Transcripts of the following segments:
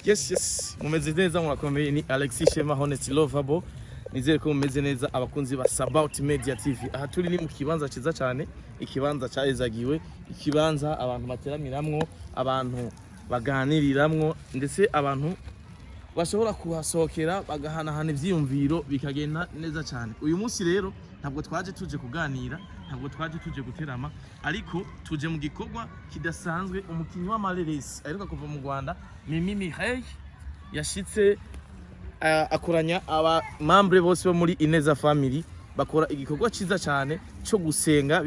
Yes, mumeze neza murakomeye. Ni Alexis Shema Honest Lovable. Nizere ko mumeze neza abakunzi ba Sabaut Media TV. Aha turi ni mu kibanza ciza cyane, ikibanza cyaezagiwe, ikibanza abantu bateramiramwo, abantu baganiriramwo, ndetse abantu bashobora kuhasohokera bagahanahana ivyiyumviro bikagenda neza cyane. Uyu munsi rero ntabwo twaje tuje kuganira, ntabwo twaje tuje guterama, ariko tuje mu gikorwa kidasanzwe. Umukinyi wa Mareresi aheruka kuva mu Rwanda, Mimi Mireille, yashitse akoranya aba membre bose bo muri Ineza Family, bakora igikorwa ciza cyane cyo gusenga,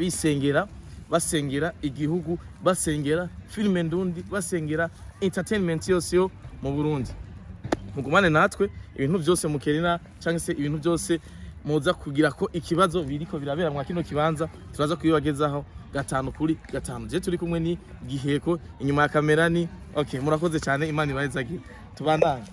basengera igihugu, basengera filime ndundi, basengera entertainment yose yo mu Burundi. Mugumane natwe, ibintu byose mukerina cyangwa se ibintu byose muza kugira ko ikibazo biriko birabera mwa kino kibanza turaza kuyibagezaho 5 je turi kumwe ni Giheko, inyuma ya kamera ni okay. Murakoze cyane, Imana ibahezagiye, tubandanye.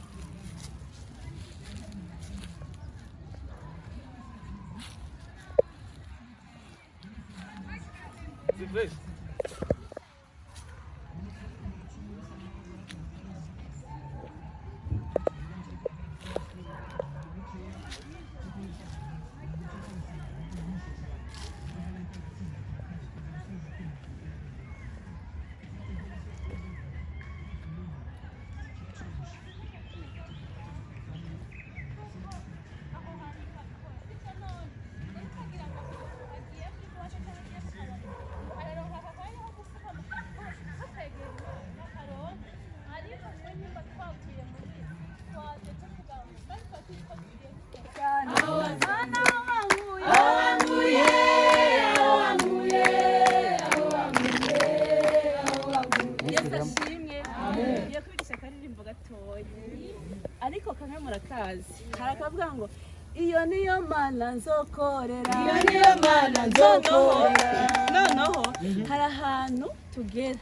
Ariko kamwe murakazi harakavuga ngo iyo niyo mana nzokorera, iyo niyo mana nzokorera. Noneho hari ahantu tugera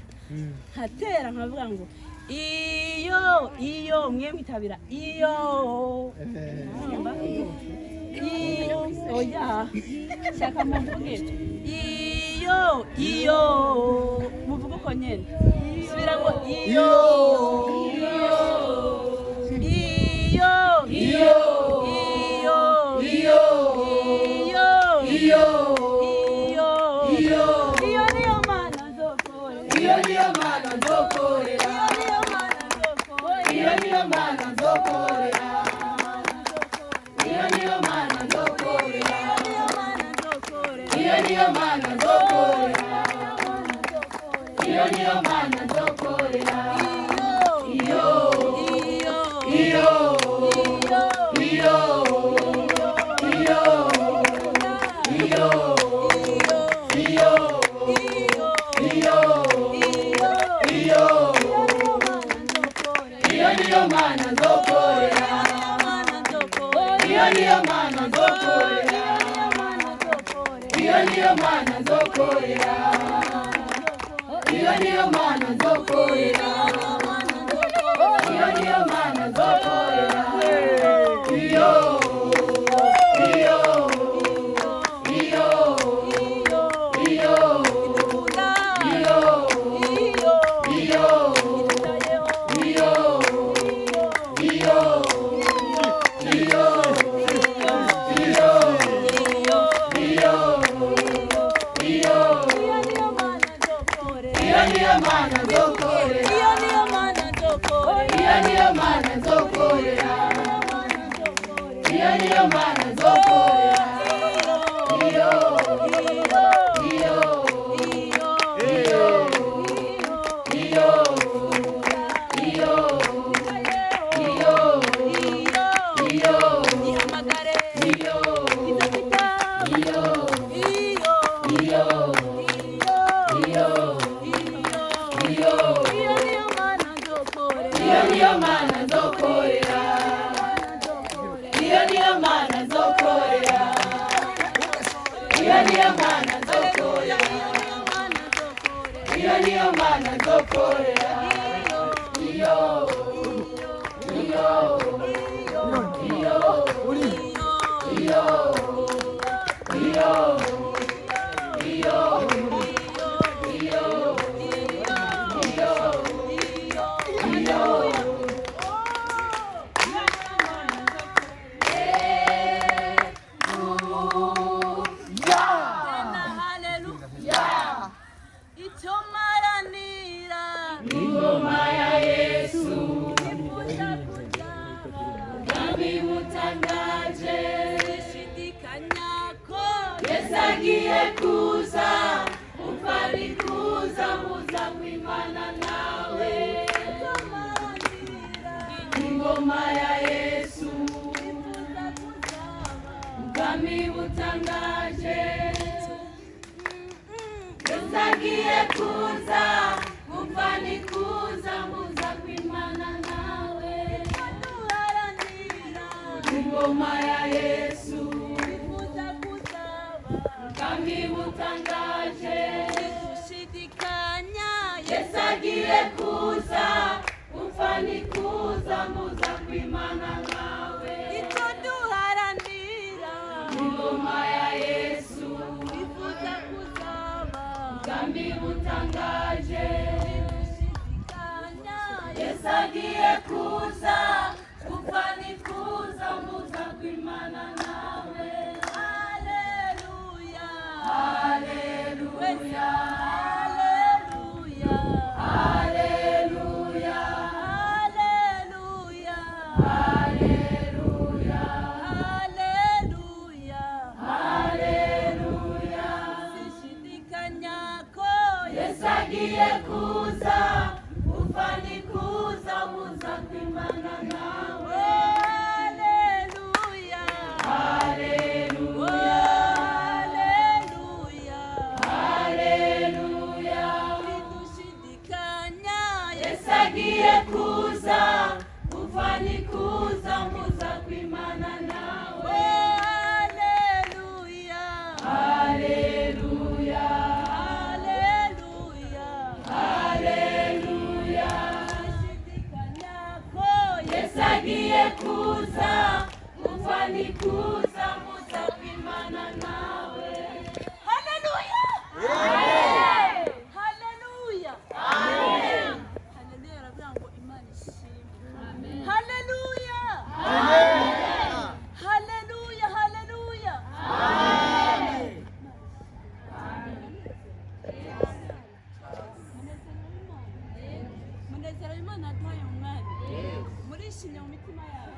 hatera nkavuga ngo iyo mwe mwitabira iyo oya shaka muvuge iyo muvuge uko nyene subira ngo iyo icyo maranira ingoma ya Yesu nifuza kuzaba ubwami butangaje sishidikanya ko Yesu agiye kuza umva ni kuza muza kwimana nawe icyo maranira ingoma ya Yesu nifuza kuzaba ubwami butangaje Yesu agiye kuza umva ni kuza muza kwimana nawe duharanira ingoma ya Yesu nifuza kuzaba ubwami butangaje dushidikanya Yesu agiye kuza umva ni kuza muza kwimana nawe icyo duharanira ingoma ya Yesu nifuza kuzaba ubwami butangaje dushidikanya Yesu agiye kuza umva ni kuza muza kwimana nawe haleluya haleluya haleluya haleluya haleluya haleluya haleluya haleluya sishidikanya ko Yesu agiye kuza umva ni kuza muza kwimana nawe haleluya haleluya haleluya haleluya dushidikanya Yesu agiye kuza umva ni kuza muza kwimana nawe haleluya haleluya haleluya haleluya dushidikanya ko Yesu agiye kuza umva ni kuza muza kwimana nawe haleluya haleluya haleluya aravuga ngo imana ishimwe haleluya haleluya haleluya munezero w'imana aduhaye umwanya murishimye mu mitima yawe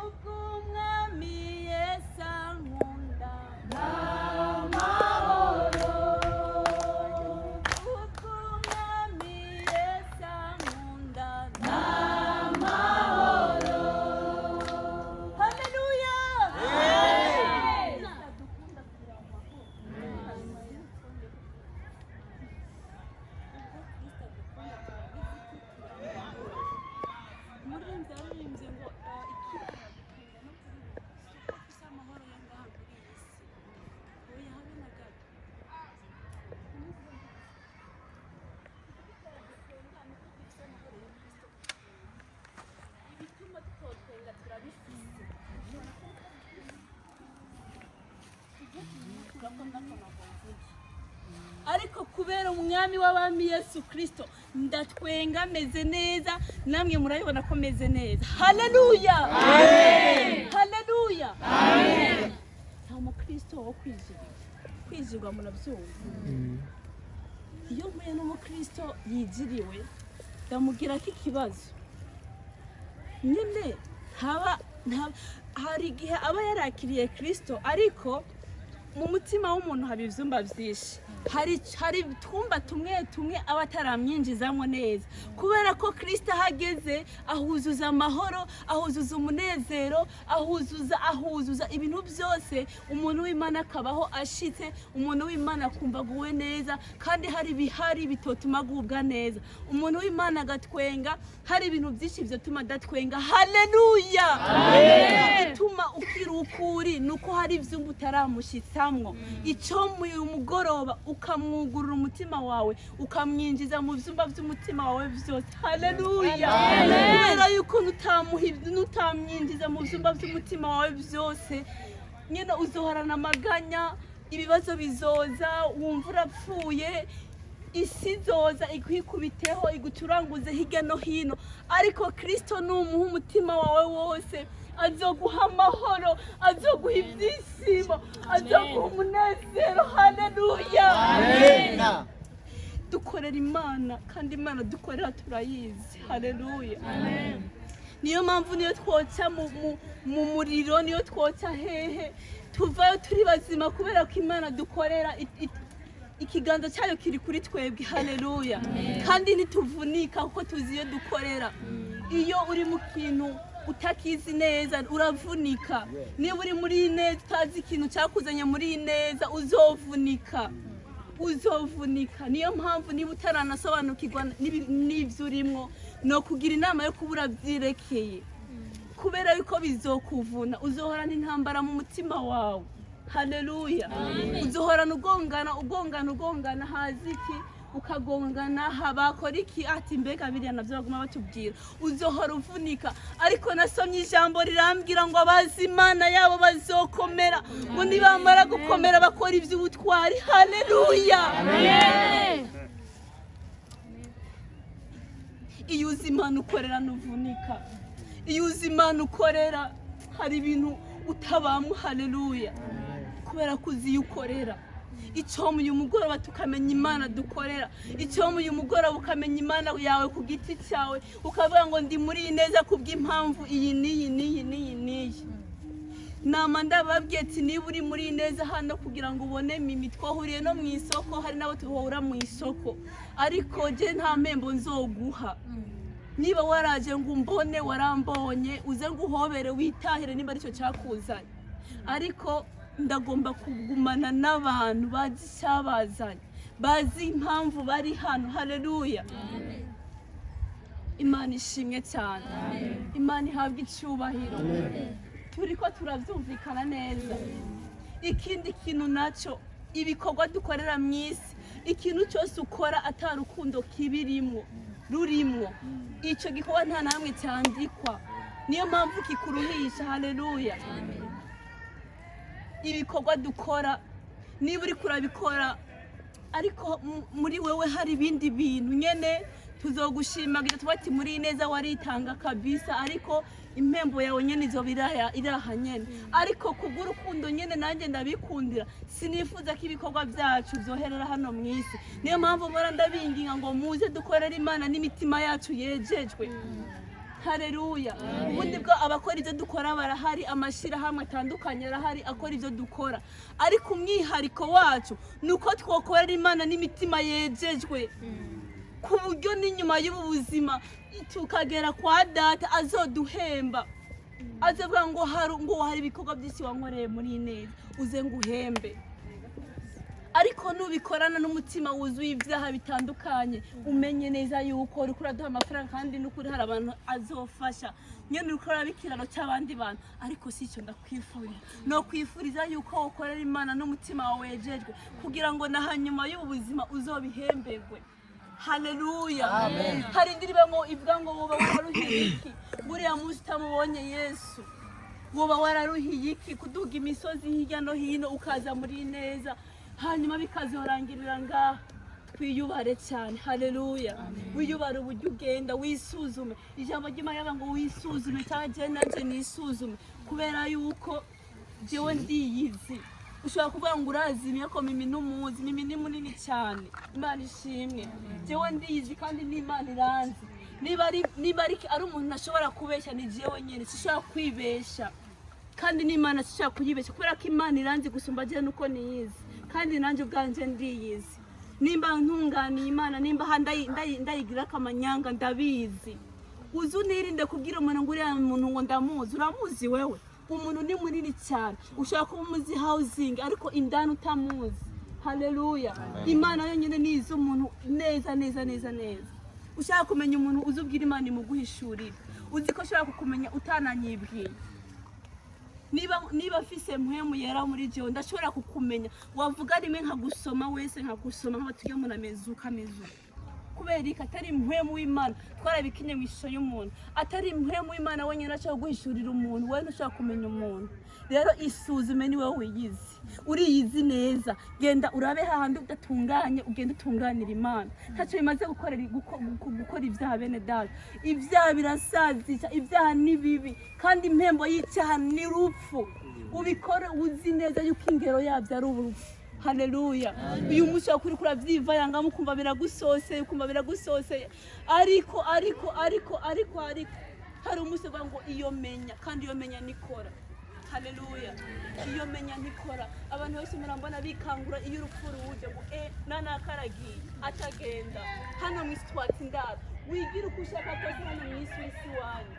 ubwo umwami yesu ankunda amahoro ubwo umwami yesu ankunda amahoro haleluya umuririmbyi yaririmbye ngo ikidukunda no kuri ufise amahoro ya ngaha kuri iyi si oya habe na gato ibituma tutotwenga turabifise ariko kubera umwami w'abami Yesu Kristo ndatwenga meze neza namwe murabibona ko meze neza haleluya haleluya nta mukristo wo kwizirwa murabyumva iyo mpuye n'umukristo yiziriwe ndamubwira ko ikibazo nyine hari igihe aba yarakiriye Kristo ariko mu mutima w'umuntu haba ibyumba byinshi hari twumba tumwe aba ataramwinjizamo neza kubera ko Kristo ahageze ahuzuza amahoro ahuzuza umunezero ahuzuza ibintu byose umuntu w'Imana akabaho ashitse umuntu w'Imana akumva aguwe neza kandi hari ibihari bitotuma agubwa neza umuntu w'Imana agatwenga hari ibintu byinshi byotuma adatwenga haleluya bituma ukirukuri nuko hari ibyumba utaramushyitsamwo icyo mu mugoroba ukamwugurura umutima wawe ukamwinjiza mu byumba by'umutima wawe byose haleluya kubera yuko nutamwinjiza mu byumba by'umutima wawe byose nyine uzohorana amaganya ibibazo bizoza wumva urapfuye isi zoza iguhikubiteho igucuranguze hirya no hino ariko Kristo numuha umutima wawe wose azoguha amahoro, azoguha ibyishimo, azoguha umunezero. Haleluya, amen. Dukorera Imana kandi Imana dukorera turayizi. Haleluya, amen. Niyo mpamvu niyo twoca mu muriro, niyo twoca hehe, tuvayo turi bazima kubera ko Imana dukorera ikiganza cyayo kiri kuri twebwe. Haleluya, kandi ntituvunika kuko tuzi iyo dukorera. Iyo uri mu kintu utakizi neza uravunika. Niba uri muri neza utazi ikintu cyakuzanye muri neza uzovunika. Niyo mpamvu niba utaranasobanukirwa n'ibyo urimo no kugira inama yo kubura byirekeye, kubera yuko bizokuvuna. Uzohorana intambara mu mutima wawe. Haleluya, uzohorana ugongana hazi iki ukagongana habakora iki ati mbega biriya navyo baguma batubwira. Uzohora uvunika, ariko nasomye ijambo rirambwira ngo abazi Imana yabo bazokomera, ngo nibamara gukomera bakora ivy'ubutwari. Haleluya, amen. Iyo uzi Imana ukorera nuvunika. Iyo uzi Imana ukorera hari ibintu utabamwe. Haleluya, kubera kuzi iyo ukorera. Icyo mu mugoroba tukamenya Imana dukorera, icyo mu mugoroba ukamenya Imana yawe ku giti cyawe, ukavuga ngo ndi muri neza kubw'impamvu iyi niyi. Nama ndababwiye ati niba uri muri neza hano kugira ngo ubone Mimi, twahuriye no mu isoko, hari nabo tuhura mu isoko, ariko je nta mpembo nzoguha. Niba waraje ngo umbone warambonye, uze nguhobere witahire niba aricyo cyakuzanye, ariko ndagomba kugumana n'abantu bazi icyabazanye, bazi impamvu bari hano. Haleluya, Imana ishimwe cyane, Imana ihabwa icyubahiro. Turiko turavyumvikana neza. Ikindi kintu nacyo, ibikorwa dukorera mu isi, ikintu cyose ukora atarukundo kibirimo rurimwo, icyo gikorwa nta namwe cyandikwa. Niyo mpamvu kikuruhisha. Haleluya, ibikorwa dukora niba uri kurabikora ariko muri wewe hari ibindi bintu nyene, tuzogushimagira tubati muri neza waritanga kabisa, ariko impembo yawe nyene izo iraha nyene. Ariko kubw'urukundo nyene nanjye ndabikundira, sinifuza ko ibikorwa byacu byoherera hano mu isi. Niyo mpamvu mbona ndabinginga ngo muze dukorera Imana n'imitima yacu yejejwe. Haleluya, ubundi bwo abakora ibyo dukora barahari, amashirahamwe atandukanye arahari akora ibyo dukora, ariko umwihariko wacu nuko twokorera Imana n'imitima yejejwe, ku buryo n'inyuma y'ubu buzima tukagera kwa Data azoduhemba, azavuga ngo hari ibikorwa byinshi wankoreye muri neza, uze nguhembe. Ariko nubikorana n'umutima wuzuye ibyaha bitandukanye, umenye neza yuko uri kuraduha amafaranga kandi n'ukuri hari abantu azofasha, nyene uri kuraba ikiraro cy'abandi bantu, ariko si cyo ndakwifurira. No kwifuriza yuko ukorera Imana n'umutima wawe wejejwe, kugira ngo na hanyuma y'ubuzima uzobihemberwe. Haleluya, amen. Hari indirimbo ivuga ngo woba wararuhiye iki, buriya munsi utamubonye Yesu, woba wararuhiye iki kuduga imisozi hirya no hino ukaza muri neza, hanyuma bikazorangirira ngaha. Twiyubare cyane. Haleluya, wiyubare uburyo ugenda, wisuzume. Ijambo ry'Imana yavuga ngo wisuzume, cyangwa nanje nisuzume, kubera yuko jewe ndiyizi. Ushobora kuvuga ngo urazimye ko Mimi n'umuzi, Mimi ni munini cyane. Imana ishimwe, jewe ndiyizi kandi n'Imana iranzi. Niba ari umuntu nashobora kubeshya ni jewe nyene, sishobora kwibesha, kandi n'Imana sishobora kuyibeshya, kubera ko Imana iranzi gusumba je nuko niyizi, kandi nanjye ubwanje ndiyizi. Nimba ntunganiye Imana, nimba ndayigira akamanyanga, ndabizi. Uzunirinde kubwira umuntu ngo uriya muntu ngo ndamuzi. Uramuzi wewe? Umuntu ni munini cyane, ushaka kuba umuzi housing ariko indani utamuzi. Haleluya, Imana yonyine nizo umuntu neza. Ushaka kumenya umuntu uzubwira Imana imuguhishurira, uzi ko ushaka kukumenya utananyibwiye. Niba afise mpwemu yera muri jewe ndashobora kukumenya, wavuga rimwe nkagusoma wese nkagusoma nk'abatuye mu namezuka. kubera iki atari impwemu w'Imana twarabikinye mu ishusho y'umuntu atari impwemu w'Imana wenyine ashaka guhishurira umuntu wewe ntushaka kumenya umuntu rero isuzume ni wowe wiyizi uriyizi neza genda urabe hahandi udatunganye ugenda utunganira Imana ntacyo bimaze gukora ibyaha bene data ibyaha birasazisha ibyaha ni bibi kandi impembo y'icyaha ni urupfu ubikore uzi neza yuko ingero yabyo ari urupfu. Haleluya. Uyu munsi wakuri kuravyivayanga mukumva biragusose ukumva biragusose ariko hari umunsi ngo iyo menya kandi iyo menya nikora. Haleluya. Iyo menya nikora abantu bose murambona bikangura iyo urupfu ruje ngo nanakaragiye atagenda hano mwistwatsi ndaba wigira uko ushaka kose hano mwisi wanyu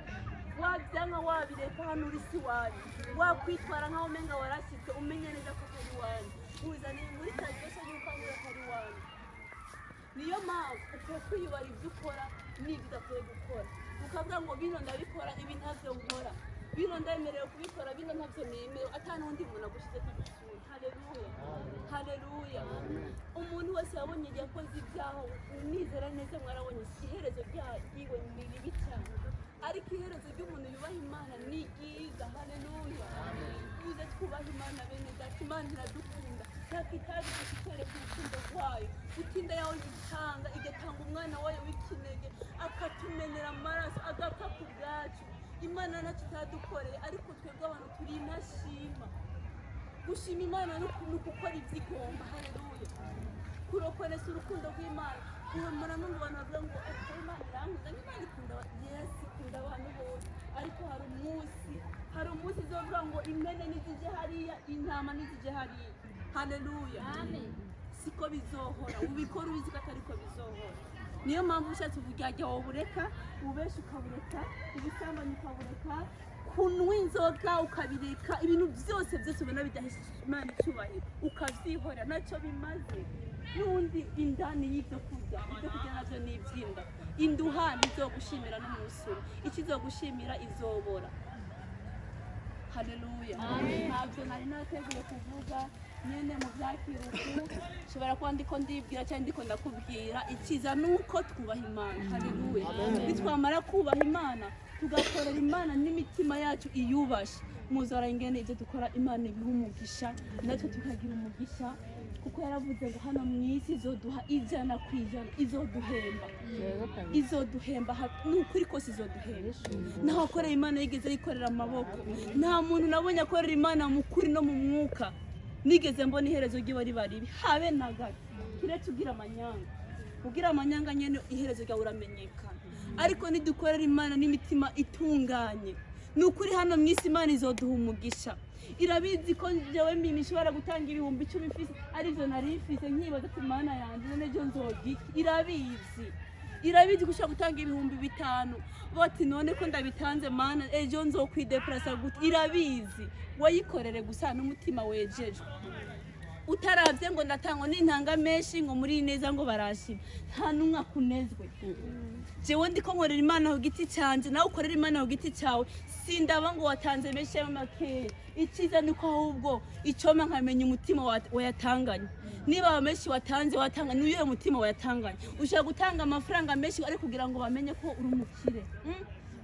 wabyanga wabireka hano uri si wanyu wakwitwara nkaho umenga warasitse umenye neza ko ari wanyu uzane muri tagesha yuko ari wanyu niyo mpamvu ukwiye kwiyubara ibyo ukora n'ibyo udakwiye gukora ukavuga ngo bino ndabikora ibi ntavyo nkora bino ndemerewe kubikora bino ntavyo nemerewe atana undi muntu agushize ku gisura. Haleluya. Haleluya. Umuntu wese yabonye yakoze ibyaho unizera neza mwarabonye iherezo ryiwe ni ribi cyane ariko iherezo ry'umuntu yubaha Imana ni ryiza. Haleluya. Uze twubaha Imana bene data Imana iradukunda yakitaje kutwereka urukundo rwayo utinda yawe igatanga umwana wayo w'ikinege akatumenera amaraso agapfa ku bwacu. Imana ntacyo itadukoreye ariko twebwe abantu turi intashima. Gushima Imana no gukora ibyigomba. Haleluya. Kurokonesa urukundo rw'Imana kuhamara no ngo abantu bavuga ngo Imana irankuza Imana ikunda Yesu ikunda abantu bose ariko hari umunsi izovuga ngo impene nizije hariya intama nizije hariya. Haleluya. Amen. Siko bizohora ubikora ubizi ko atariko bizohora. Niyo mpamvu ushatse uburyarya wobureka ubesha ukabureka ubusambanyi ukabureka kunywa inzoga ukabireka ibintu byose ubona bidahesha Imana icyubahiro ukavyihora nacyo bimaze. N'undi indani y'ibyo kurya navyo n'ivyinda induha ntizogushimira no mu rusuro ikizogushimira izobora. Haleluya. Ntabyo nari nateguye kuvuga nyene mu byakiruku shobora kuba ndiko ndibwira cyangwa ndiko ndakubwira ikiza nuko twubaha Imana. Haleluya. Bitwamara kubaha Imana tugakorera Imana n'imitima yacu iyubashe muzora ingene ibyo dukora Imana ibihumugisha natwe tukagira umugisha kuko yaravuze ngo hano mwisi izoduha 100% izoduhemba n'ukuri kose izoduhemba. Naho akorera Imana yigeze yikorera amaboko nta muntu nabonye akorera Imana mu kuri no mu mwuka nigeze mbona iherezo ry'iwe ribaribi habe na gato kiretse ugira amanyanga nyene iherezo ryawe uramenyekana ariko nidukorera Imana n'imitima itunganye n'ukuri hano mwisi Imana izoduha umugisha. Irabizi ko jewe mimi nshobora gutanga 10,000 mfise arivyo narifise nkibaza ati Imana yanje nejo nzogi irabizi ko ushaka gutanga 5,000 boti none ko ndabitanze Mana ejo nzokwidepressa gute irabizi wayikorere gusa n'umutima wejejwe utaravye ngo ndatangwa n'intanga menshi ngo muri neza ngo barashima nta numwe kunezwe. Jewe ndiko nkorera Imana ku giti cyanje nawe ukorera Imana ku giti cyawe sindaba ngo watanze menshi y'amake ikiza niko ahubwo icoma nkamenya umutima wayatanganye niba menshi watanga niyo mutima wayatanganye ushaka gutanga amafaranga menshi ari kugira ngo bamenye ko uri umukire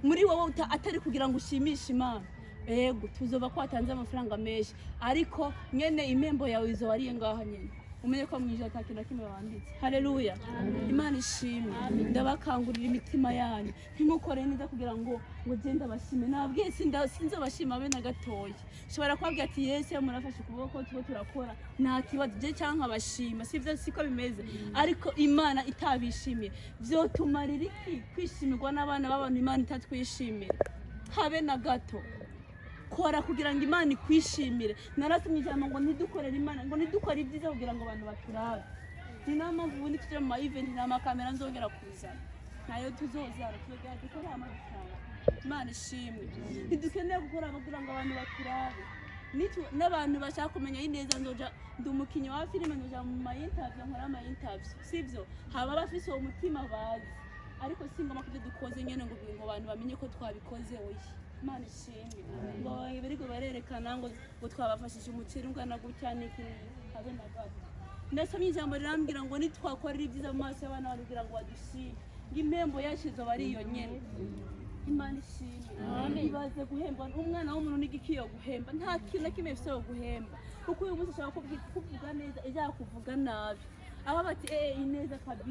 muri wowe atari kugira ngo ushimishe Imana. Ego tuzova ko watanze amafaranga menshi ariko nyene impembo yawe izo wariye ngaha nyene umenye ko mwijja atakina kimwe banditse. Haleluya. Imana ishimwe. Ndabakangurira imitima yanyu ntimukore neza kugira ngo genda bashime nabwiye sinzo bashima be na gatoya shobora kwabwira ati Yesu murafashe kuboko tuko turakora nta kibazo je cyangwa bashima sivyo siko bimeze ariko Imana itabishimiye byo tumarira iki kwishimirwa n'abana b'abantu Imana itatwishimira habe na gato. Kora kugira ngo Imana ikwishimire. Naratumye ijambo ngo ntidukorere Imana ngo ntidukore ibyiza kugira ngo abantu baturabe. Ni nama vubundi tuje mu event na kamera nzongera kuzana nayo tuzozara twegera dukora amadusanga. Imana ishimwe. Ntidukeneye gukora kugira ngo abantu baturabe n'abantu bashaka kumenya ineza nzoja ndumukinyi wa filime nzoja mu interview nkora interview sivyo haba bafise umutima bazi ariko singoma kuvyo dukoze nyene ngo abantu bamenye ko twabikoze oyi. Imana ishimwe. Ngo bari ko barerekana ngo twabafashije umuceri ungana gutya n'iki habe na gato ndasomye ijambo rirambwira ngo nitwakorera ibyiza mu maso y'abana barugira ngo badushime ngo impembo yacu izoba ari iyo nyene. Imana ishimwe. Ibaze guhemba umwana w'umuntu n'igikiyo guhemba nta kintu na kimwe bifite guhemba kuko uyu munsi ashaka kuvuga neza ejo akuvuga nabi aba bati ineza kabisa.